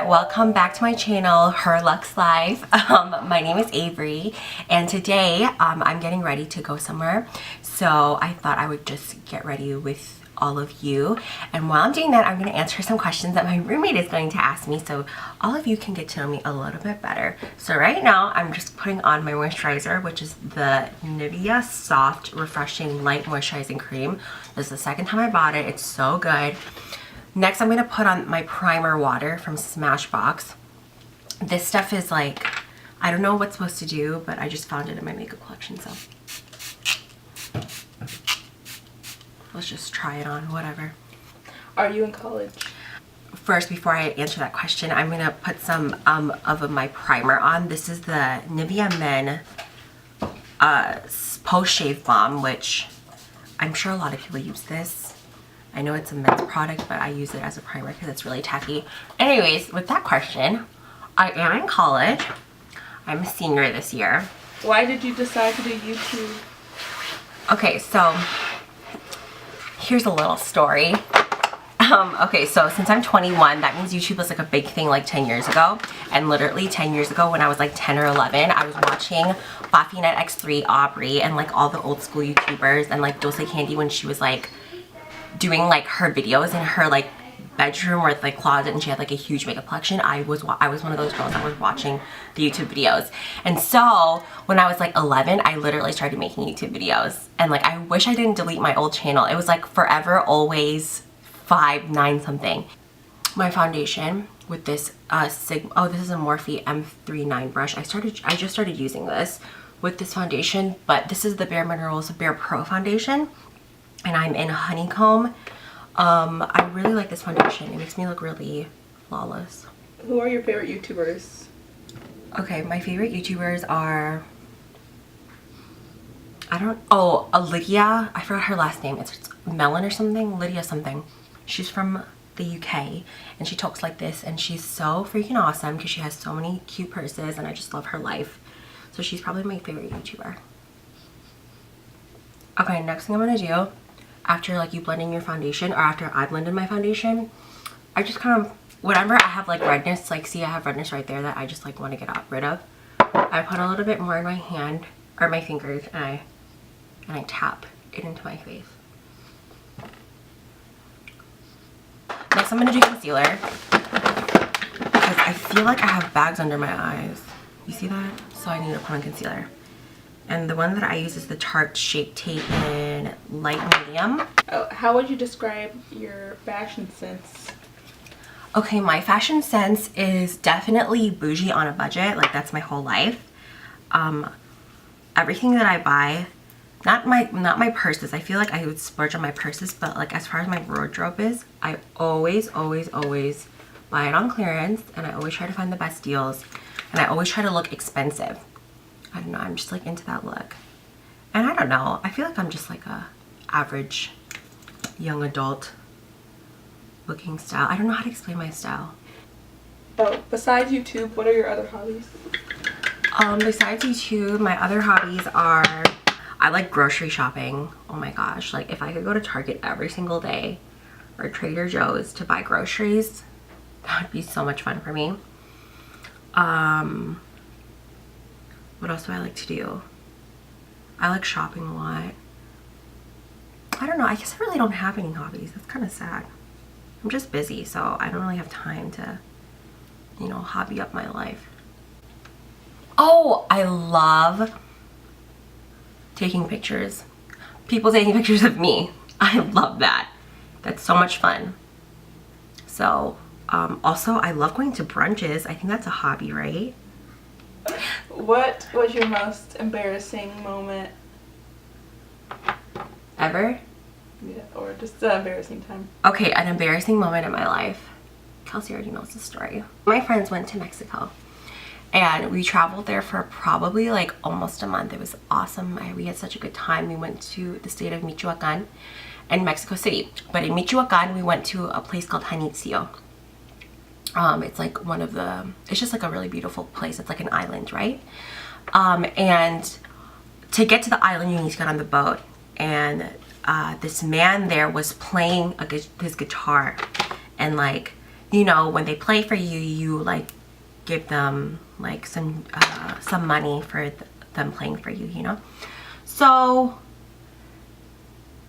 welcome back to my channel, Her Luxe Life. My name is Avery, and today I'm getting ready to go somewhere, so I thought I would just get ready with all of you. And while I'm doing that, I'm going to answer some questions that my roommate is going to ask me, so all of you can get to know me a little bit better. So right now I'm just putting on my moisturizer, which is the Nivea Soft Refreshing Light Moisturizing Cream. This is the second time I bought it. It's so good. Next, I'm going to put on my primer water from Smashbox. This stuff is like, I don't know what's supposed to do, but I just found it in my makeup collection, so let's just try it on, whatever. Are you in college? First, before I answer that question, I'm going to put some of my primer on. This is the Nivea Men Post Shave Balm, which I'm sure a lot of people use this. I know it's a men's product, but I use it as a primer because it's really tacky. Anyways, with that question, I am in college. I'm a senior this year. Why did you decide to do YouTube? Okay, so here's a little story. Okay, so since I'm 21, that means YouTube was like a big thing like 10 years ago. And literally 10 years ago, when I was like 10 or 11, I was watching Baffinette X3, Aubrey, and like all the old school YouTubers, and like Dulce Candy when she was like doing like her videos in her like bedroom or like closet, and she had like a huge makeup collection. I was one of those girls that was watching the YouTube videos. And so when I was like 11, I literally started making YouTube videos, and like I wish I didn't delete my old channel. It was like Forever Always 5'9" something. My foundation with this this is a Morphe M39 brush. I just started using this with this foundation, but this is the Bare Minerals Bare Pro foundation, and I'm in Honeycomb. I really like this foundation. It makes me look really flawless. Who are your favorite YouTubers? Okay, my favorite YouTubers are, Lydia. I forgot her last name. It's Melon or something. Lydia something. She's from the UK, and she talks like this, and she's so freaking awesome because she has so many cute purses, and I just love her life. So she's probably my favorite YouTuber. Okay, next thing I'm gonna do, after like you blend in your foundation, or after I blend in my foundation, I just kind of, whenever I have like redness, like see I have redness right there that I just like want to get rid of, I put a little bit more in my hand or my fingers, and I tap it into my face. Next I'm going to do concealer, because I feel like I have bags under my eyes. You see that? So I need to put on concealer. And the one that I use is the Tarte Shape Tape in light medium. Oh, how would you describe your fashion sense? Okay, my fashion sense is definitely bougie on a budget. Like, that's my whole life. Everything that I buy, not my purses. I feel like I would splurge on my purses, but like as far as my wardrobe is, I always buy it on clearance, and I always try to find the best deals, and I always try to look expensive. I don't know, I'm just like into that look. And I don't know, I feel like I'm just like a average young adult looking style. I don't know how to explain my style. Oh, besides YouTube, what are your other hobbies? Besides YouTube, my other hobbies are, I like grocery shopping. Oh my gosh, like if I could go to Target every single day or Trader Joe's to buy groceries, that would be so much fun for me. What else do I like to do? I like shopping a lot. I don't know, I guess I really don't have any hobbies. That's kind of sad. I'm just busy, so I don't really have time to, you know, hobby up my life. Oh, I love taking pictures. People taking pictures of me. I love that. That's so much fun. So, also I love going to brunches. I think that's a hobby, right? What was your most embarrassing moment ever? Yeah, or just an embarrassing time. Okay, an embarrassing moment in my life. Kelsey already knows the story. My friends went to Mexico, and we traveled there for probably like almost a month. It was awesome. We had such a good time. We went to the state of Michoacan and Mexico City. But in Michoacan, we went to a place called Janitzio. It's like one of the, it's just like a really beautiful place. It's like an island, right? And to get to the island, you need to get on the boat. And this man there was playing his guitar, and like you know, when they play for you, you like give them like some money for them playing for you, you know. So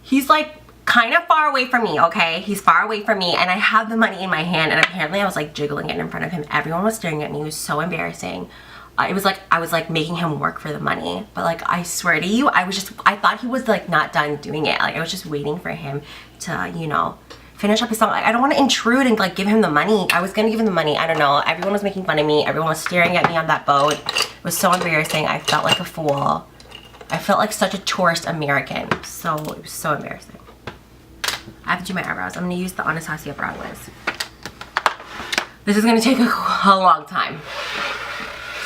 he's like kind of far away from me, okay? He's far away from me, and I have the money in my hand, and apparently I was like jiggling it in front of him. Everyone was staring at me. It was so embarrassing. It was like I was like making him work for the money, but like I swear to you, I thought he was like not done doing it. Like I was just waiting for him to, you know, finish up his song. Like, I don't want to intrude and like give him the money. I was gonna give him the money. I don't know. Everyone was making fun of me. Everyone was staring at me on that boat. It was so embarrassing. I felt like a fool. I felt like such a tourist American. So it was so embarrassing. I have to do my eyebrows. I'm gonna use the Anastasia Brow Wiz. This is gonna take a long time.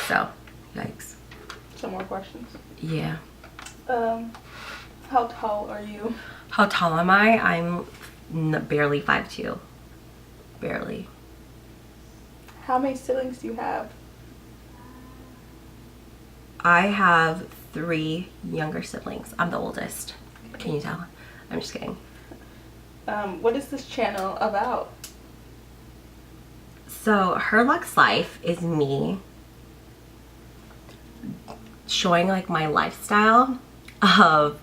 So, yikes. Some more questions. Yeah. How tall are you? How tall am I? I'm barely 5'2". Barely. How many siblings do you have? I have 3 younger siblings. I'm the oldest. Can you tell? I'm just kidding. What is this channel about? So, Her Luxe Life is me showing like my lifestyle of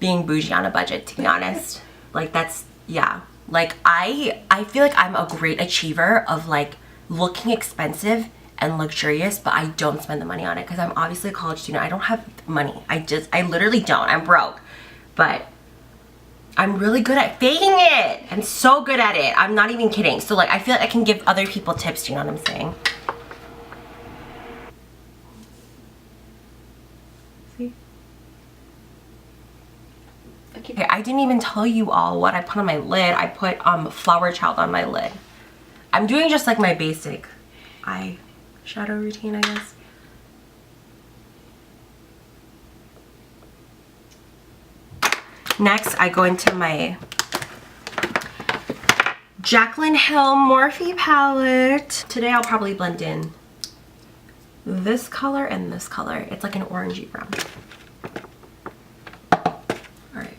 being bougie on a budget, to be honest. Like that's, yeah. Like I feel like I'm a great achiever of like looking expensive and luxurious, but I don't spend the money on it because I'm obviously a college student. I don't have money. I literally don't. I'm broke. But I'm really good at faking it. I'm so good at it. I'm not even kidding. So like I feel like I can give other people tips, do you know what I'm saying? See? Okay, I didn't even tell you all what I put on my lid. I put Flower Child on my lid. I'm doing just like my basic eyeshadow routine, I guess. Next, I go into my Jaclyn Hill Morphe palette. Today, I'll probably blend in this color and this color. It's like an orangey brown. Alright.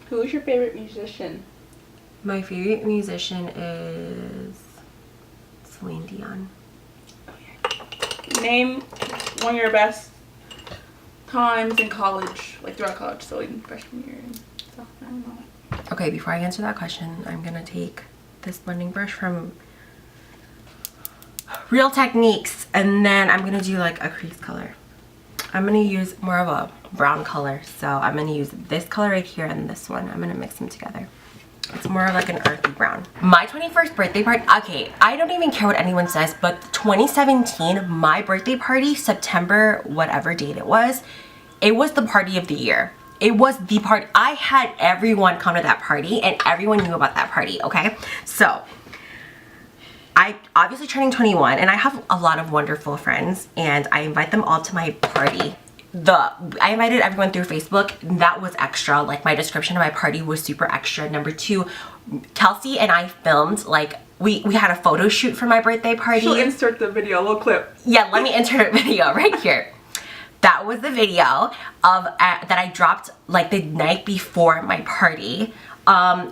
Who is your favorite musician? My favorite musician is Celine Dion. Name one of your best times in college, like throughout college, so in freshman year and stuff. I don't know. Okay, before I answer that question, I'm gonna take this blending brush from Real Techniques, and then I'm gonna do like a crease color. I'm gonna use more of a brown color, so I'm gonna use this color right here and this one. I'm gonna mix them together. It's more of like an earthy brown. My 21st birthday party, okay, I don't even care what anyone says, but 2017, my birthday party, September, whatever date it was the party of the year. It was the party. I had everyone come to that party and everyone knew about that party, okay? So, I obviously turning 21 and I have a lot of wonderful friends and I invite them all to my party. I invited everyone through Facebook. That was extra. Like my description of my party was super extra. Number 2, Kelsey and I filmed like we had a photo shoot for my birthday party. She'll insert the video, a little clip. Yeah, let me insert a video right here. That was the video of that I dropped like the night before my party.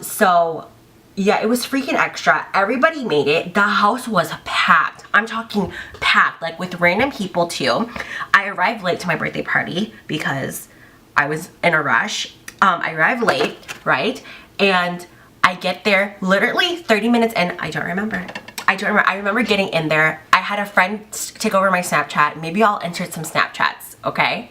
So yeah, it was freaking extra. Everybody made it. The house was packed. I'm talking packed, like with random people too. I arrived late to my birthday party because I was in a rush. I arrived late, right? And I get there literally 30 minutes in. I don't remember. I remember getting in there. I had a friend take over my Snapchat. Maybe I'll insert some Snapchats, okay?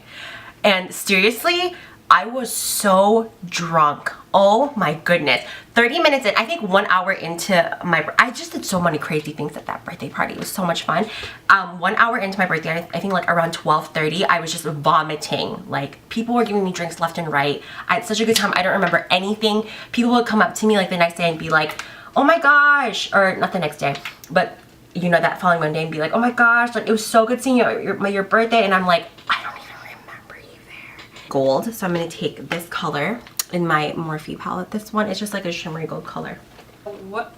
And seriously, I was so drunk. Oh my goodness. 30 minutes in, I think 1 hour into I just did so many crazy things at that birthday party. It was so much fun. 1 hour into my birthday, I think like around 12:30, I was just vomiting. Like people were giving me drinks left and right. I had such a good time. I don't remember anything. People would come up to me like the next day and be like, oh my gosh, or not the next day, but you know, that following Monday and be like, oh my gosh, like it was so good seeing you at your birthday. And I'm like, I don't even remember you there. Gold, so I'm gonna take this color in my Morphe palette. This one is just like a shimmery gold color. What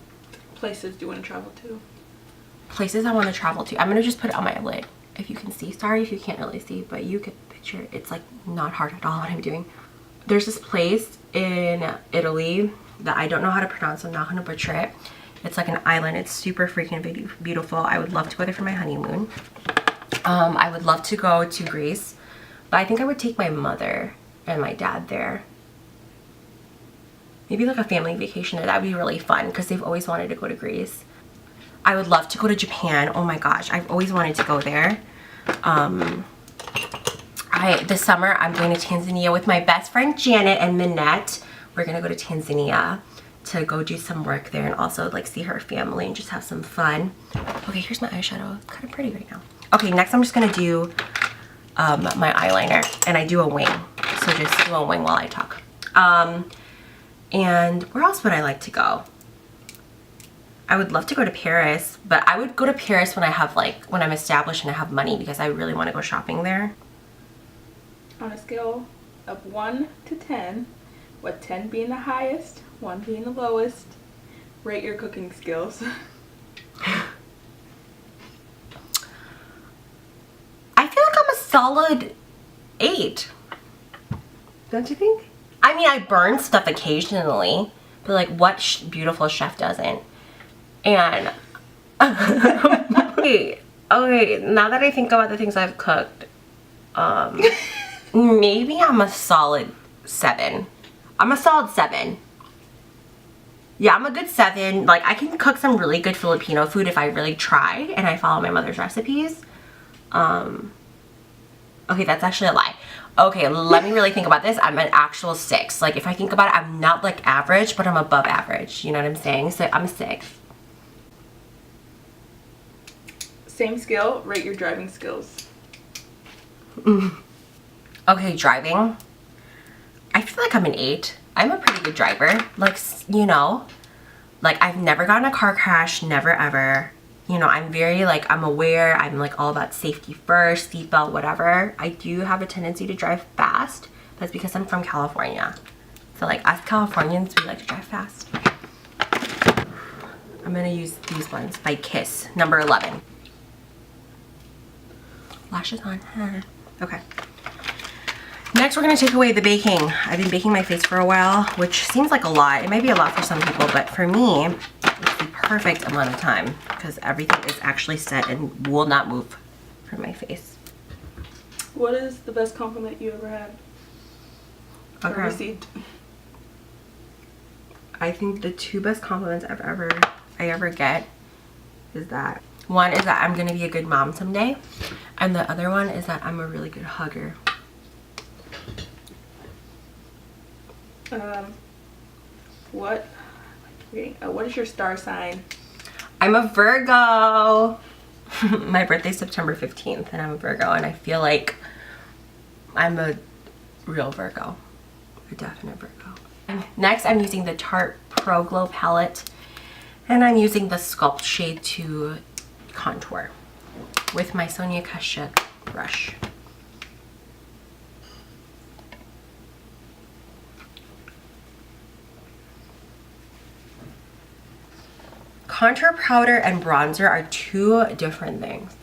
places do you want to travel to? Places I want to travel to. I'm gonna just put it on my lid, if you can see. Sorry if you can't really see, but you could picture it's like not hard at all what I'm doing. There's this place in Italy that I don't know how to pronounce, so I'm not gonna butcher it. It's like an island. It's super freaking beautiful. I would love to go there for my honeymoon. I would love to go to Greece, but I think I would take my mother and my dad there. Maybe like a family vacation there. That would be really fun because they've always wanted to go to Greece. I would love to go to Japan. Oh my gosh, I've always wanted to go there. This summer I'm going to Tanzania with my best friend Janet and Minette. We're gonna go to Tanzania to go do some work there and also like see her family and just have some fun. Okay, here's my eyeshadow. It's kind of pretty right now. Okay, next I'm just gonna do my eyeliner, and I do a wing. So just do a wing while I talk. And where else would I like to go? I would love to go to Paris, but I would go to Paris when I have like, when I'm established and I have money, because I really want to go shopping there. On a scale of 1 to 10, with 10 being the highest, 1 being the lowest, rate your cooking skills. I feel like I'm a solid 8. Don't you think? I mean, I burn stuff occasionally, but like what beautiful chef doesn't? And okay, now that I think about the things I've cooked, maybe I'm a solid 7. I'm a solid 7. Yeah, I'm a good 7. Like, I can cook some really good Filipino food if I really try and I follow my mother's recipes. Okay, that's actually a lie. Okay, let me really think about this. I'm an actual 6. Like, if I think about it, I'm not like average, but I'm above average. You know what I'm saying? So I'm a 6. Same skill, rate your driving skills. Okay, driving. I feel like I'm an 8. I'm a pretty good driver. Like, you know, like I've never gotten a car crash, never ever. You know, I'm very like, I'm aware, I'm like all about safety first, seatbelt, whatever. I do have a tendency to drive fast. That's because I'm from California. So like us Californians, we like to drive fast. I'm gonna use these ones by Kiss, number 11. Lashes on. Okay. Next, we're gonna take away the baking. I've been baking my face for a while, which seems like a lot. It might be a lot for some people, but for me, it's the perfect amount of time because everything is actually set and will not move from my face. What is the best compliment you ever had? Okay. Or received? I think the 2 best compliments I ever get is that one is that I'm gonna be a good mom someday, and the other one is that I'm a really good hugger. What is your star sign? I'm a Virgo. My birthday's September 15th and I'm a Virgo, and I feel like I'm a real Virgo. A definite Virgo. And next, I'm using the Tarte Pro Glow palette, and I'm using the Sculpt shade to contour with my Sonia Kashuk brush. Contour powder and bronzer are 2 different things.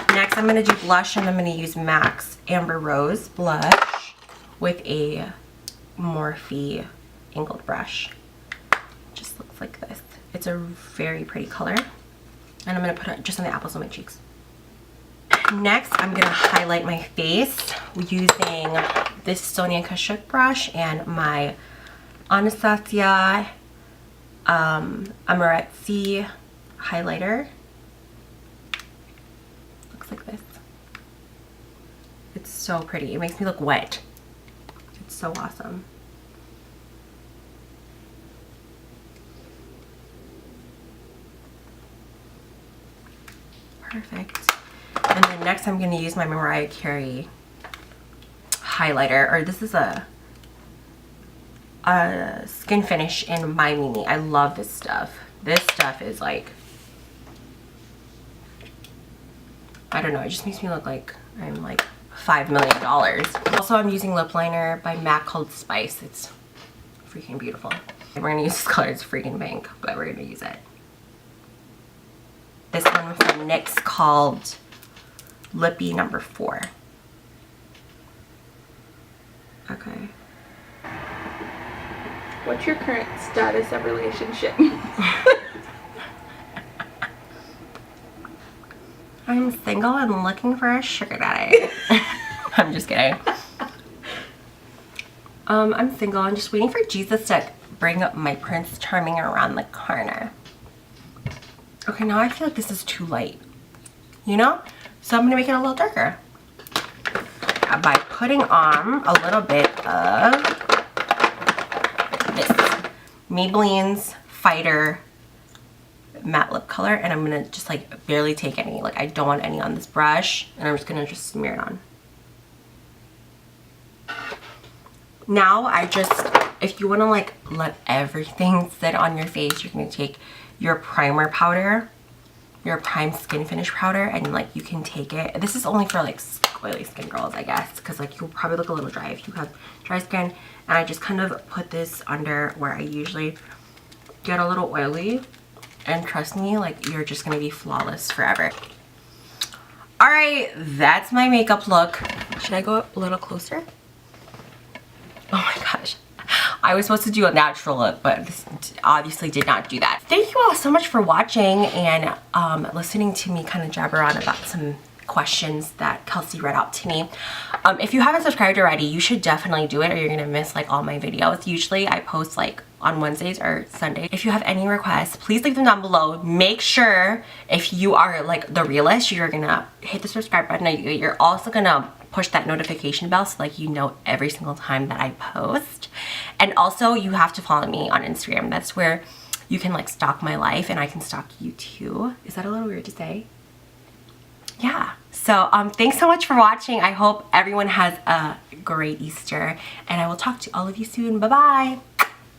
Next, I'm going to do blush, and I'm going to use MAC's Amber Rose blush with a Morphe angled brush. It just looks like this. It's a very pretty color, and I'm going to put it just on the apples of my cheeks. Next, I'm going to highlight my face using this Sonia Kashuk brush and my Anastasia Amaretto highlighter. Looks like this. It's so pretty. It makes me look wet. It's so awesome. Perfect. And then next I'm going to use my Mariah Carey highlighter, or this is a skin finish in My Mimi. I love this stuff. This stuff is like, I don't know, it just makes me look like I'm like $5 million. Also, I'm using lip liner by MAC called Spice. It's freaking beautiful. We're gonna use this color. It's freaking pink, but we're gonna use it. This one from NYX called Lippy number 4. Okay. What's your current status of relationship? I'm single and looking for a sugar daddy. I'm just kidding. I'm single. I'm just waiting for Jesus to bring up my Prince Charming around the corner. Okay, now I feel like this is too light. You know? So I'm gonna make it a little darker by putting on a little bit of this Maybelline's Fighter matte lip color, and I'm gonna just like barely take any. Like I don't want any on this brush, and I'm just gonna just smear it on. Now if you want to like let everything sit on your face, you're gonna take your primer powder, your prime skin finish powder, and like you can take it. This is only for like oily skin girls, I guess, because like you'll probably look a little dry if you have dry skin. And I just kind of put this under where I usually get a little oily, and trust me, like you're just gonna be flawless forever. All right, that's my makeup look. Should I go up a little closer? Oh my gosh. I was supposed to do a natural look, but this obviously did not do that. Thank you all so much for watching and listening to me kind of jabber on about some questions that Kelsey read out to me. If you haven't subscribed already, you should definitely do it, or you're gonna miss like all my videos. Usually I post like on Wednesdays or Sundays. If you have any requests, please leave them down below. Make sure if you are like the realist, you're gonna hit the subscribe button. You're also gonna push that notification bell so like you know every single time that I post. And also you have to follow me on Instagram. That's where you can like stalk my life, and I can stalk you too. Is that a little weird to say? Yeah. So thanks so much for watching. I hope everyone has a great Easter, and I will talk to all of you soon. Bye bye.